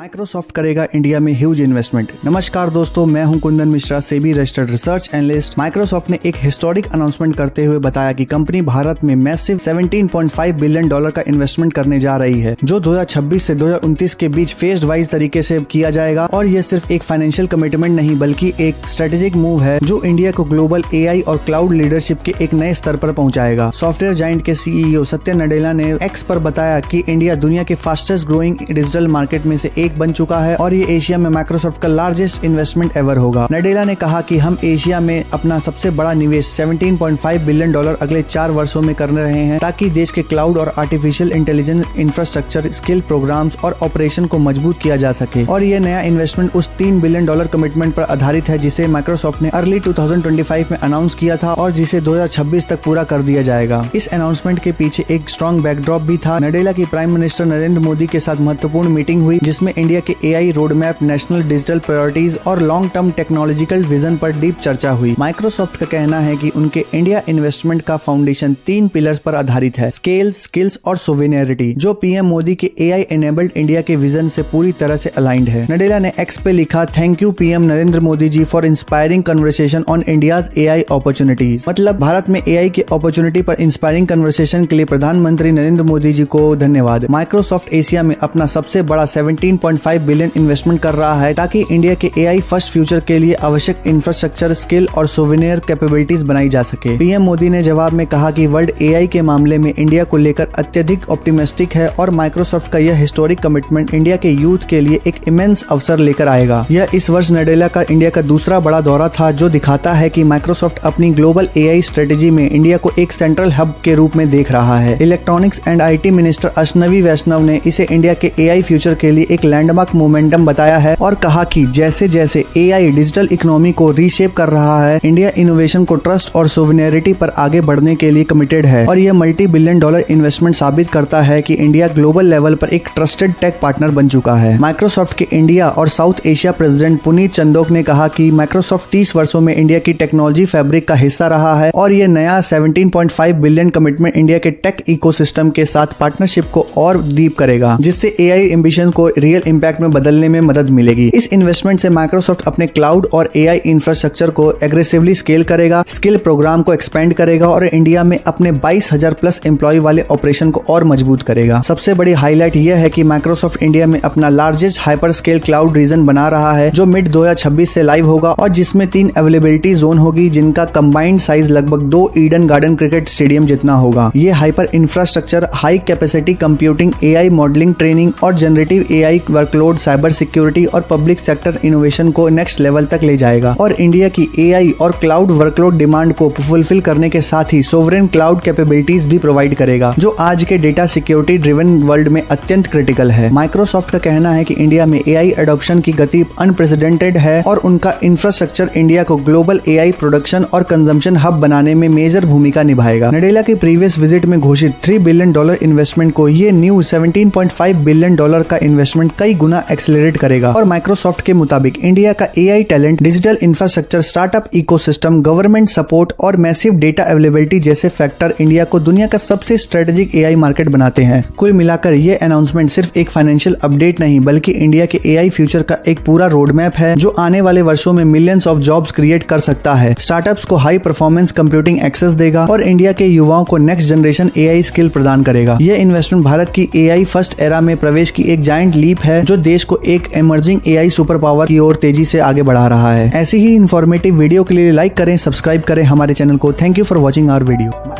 Microsoft करेगा India में huge investment. नमस्कार दोस्तों, मैं हूं Kundan Mishra, SEBI registered research analyst. Microsoft ने एक हिस्टोरिक अनाउंसमेंट करते हुए बताया कि कंपनी भारत में मैसिव $17.5 बिलियन का इन्वेस्टमेंट करने जा रही है, जो 2026 से 2029 के बीच फेज्ड वाइज तरीके से किया जाएगा। और ये सिर्फ एक फाइनेंशियल कमिटमेंट नहीं बल्कि एक स्ट्रेटेजिक मूव है जो इंडिया को ग्लोबल एआई और क्लाउड लीडरशिप के एक नए स्तर पर पहुंचाएगा। सॉफ्टवेयर जायंट के सीईओ सत्य नडेला ने एक्स पर बताया कि इंडिया दुनिया के फास्टेस्ट ग्रोइंग डिजिटल मार्केट में से एक बन चुका है और ये एशिया में माइक्रोसॉफ्ट का लार्जेस्ट इन्वेस्टमेंट एवर होगा। नडेला ने कहा कि हम एशिया में अपना सबसे बड़ा निवेश $17.5 बिलियन अगले 4 वर्षों में करने रहे हैं, ताकि देश के क्लाउड और artificial intelligence infrastructure, skill programs और ऑपरेशन को मजबूत किया जा सके। और ये नया इन्वेस्टमेंट उस $3 बिलियन कमिटमेंट पर आधारित है जिसे माइक्रोसॉफ्ट ने अर्ली 2025 में अनाउंस किया था और जिसे 2026 तक पूरा कर दिया जाएगा। इस अनाउंसमेंट के पीछे एक स्ट्रॉन्ग बैकड्रॉप भी था। नडेला की प्राइम मिनिस्टर नरेंद्र मोदी के साथ महत्वपूर्ण मीटिंग हुई जिसमें इंडिया के AI road map, national digital priorities और लॉन्ग टर्म टेक्नोलॉजिकल विजन पर डीप चर्चा हुई। माइक्रोसॉफ्ट का कहना है कि उनके इंडिया इन्वेस्टमेंट का फाउंडेशन 3 पिलर्स पर आधारित है: स्केल, स्किल्स और सोवेनियरिटी, जो पीएम मोदी के एआई एनेबल्ड इंडिया के विजन से पूरी तरह से अलाइंड है। नडेला ने एक्स पे लिखा, thank you PM Narendra Modi ji for inspiring conversation on India's AI opportunities. मतलब भारत में एआई की अपॉर्चुनिटी पर इंस्पायरिंग कन्वर्सेशन के लिए प्रधानमंत्री नरेंद्र मोदी जी को धन्यवाद। माइक्रोसॉफ्ट एशिया में अपना सबसे बड़ा $17.5 बिलियन इन्वेस्टमेंट कर रहा है ताकि इंडिया के एआई फर्स्ट फ्यूचर के लिए आवश्यक इंफ्रास्ट्रक्चर, स्किल और सोवेनियर कैपेबिलिटीज बनाई जा सके। पीएम मोदी ने जवाब में कहा कि वर्ल्ड एआई के मामले में इंडिया को लेकर अत्यधिक ऑप्टिमिस्टिक है और माइक्रोसॉफ्ट का यह हिस्टोरिक कमिटमेंट इंडिया के यूथ के लिए एक इमेंस अवसर लेकर आएगा। यह इस वर्ष नडेला का इंडिया का दूसरा बड़ा दौरा था, जो दिखाता है कि माइक्रोसॉफ्ट अपनी ग्लोबल एआई स्ट्रेटेजी में इंडिया को एक सेंट्रल हब के रूप में देख रहा है। Electronics and IT minister Ashwini Vaishnaw ने इसे इंडिया के एआई फ्यूचर के लिए एक लैंडमार्क मोमेंटम बताया है और कहा कि जैसे जैसे एआई डिजिटल इकोनॉमी को रीशेप कर रहा है, इंडिया इनोवेशन को ट्रस्ट और सोवेनियरिटी पर आगे बढ़ने के लिए कमिटेड है। और यह $multi-billion इन्वेस्टमेंट साबित करता है कि इंडिया ग्लोबल लेवल पर एक ट्रस्टेड टेक पार्टनर बन चुका है। माइक्रोसॉफ्ट के इंडिया और south Asia president Puneet Chandok ने कहा कि माइक्रोसॉफ्ट 30 वर्षों में इंडिया की टेक्नोलॉजी फैब्रिक का हिस्सा रहा है और ये नया $17.5 बिलियन कमिटमेंट इंडिया के टेक इकोसिस्टम के साथ पार्टनरशिप को और डीप करेगा, जिससे एआई एम्बिशन को रियल इंपैक्ट में बदलने में मदद मिलेगी। इस इन्वेस्टमेंट से माइक्रोसॉफ्ट अपने क्लाउड और एआई इंफ्रास्ट्रक्चर को एग्रेसिवली स्केल करेगा, स्किल प्रोग्राम को एक्सपेंड करेगा और इंडिया में अपने 22,000 प्लस एम्प्लॉय वाले ऑपरेशन को और मजबूत करेगा। सबसे बड़ी हाईलाइट यह है कि माइक्रोसॉफ्ट इंडिया में अपना largest hyper scale cloud region बना रहा है, जो मिड 2026 से लाइव होगा और जिसमें 3 अवेलेबिलिटी जोन होगी, जिनका कंबाइंड साइज लगभग 2 ईडन गार्डन क्रिकेट स्टेडियम जितना होगा। ये hyper infrastructure high capacity computing, AI modelling training और generative AI workload, cyber security और पब्लिक सेक्टर इनोवेशन को नेक्स्ट लेवल तक ले जाएगा और इंडिया की एआई और क्लाउड वर्कलोड डिमांड को फुलफिल करने के साथ ही सोवरेन क्लाउड कैपेबिलिटीज भी प्रोवाइड करेगा, जो आज के डेटा सिक्योरिटी ड्रिवन वर्ल्ड में अत्यंत क्रिटिकल है। माइक्रोसॉफ्ट का कहना है कि इंडिया में एआई एडॉप्शन की गति अनप्रेसिडेंटेड है और उनका इंफ्रास्ट्रक्चर इंडिया को ग्लोबल एआई प्रोडक्शन और कंजम्पशन हब बनाने में मेजर भूमिका निभाएगा। नडेला के प्रीवियस विजिट में घोषित $3 बिलियन इन्वेस्टमेंट को ये न्यू $17.5 बिलियन का इन्वेस्टमेंट कई गुना एक्सेलरेट करेगा। और माइक्रोसॉफ्ट के मुताबिक इंडिया का AI talent, digital infrastructure, startup ecosystem, government support और मैसिव डेटा अवेलेबिलिटी जैसे फैक्टर इंडिया को दुनिया का सबसे स्ट्रेटेजिक एआई मार्केट बनाते हैं। कुल मिलाकर ये अनाउंसमेंट सिर्फ एक फाइनेंशियल अपडेट नहीं बल्कि इंडिया के एआई फ्यूचर का एक पूरा रोड मैप है, जो आने वाले वर्षों में मिलियंस ऑफ जॉब्स क्रिएट कर सकता है, स्टार्टअप्स को हाई परफॉर्मेंस कंप्यूटिंग एक्सेस देगा और इंडिया के युवाओं को नेक्स्ट जनरेशन एआई स्किल प्रदान करेगा। यह इन्वेस्टमेंट भारत की एआई फर्स्ट एरा में प्रवेश की एक जायंट लीप है, जो देश को एक इमर्जिंग एआई सुपर पावर की ओर तेजी से आगे बढ़ा रहा है। ऐसी ही इंफॉर्मेटिव वीडियो के लिए लाइक करें, सब्सक्राइब करें हमारे चैनल को। Thank you for watching our video.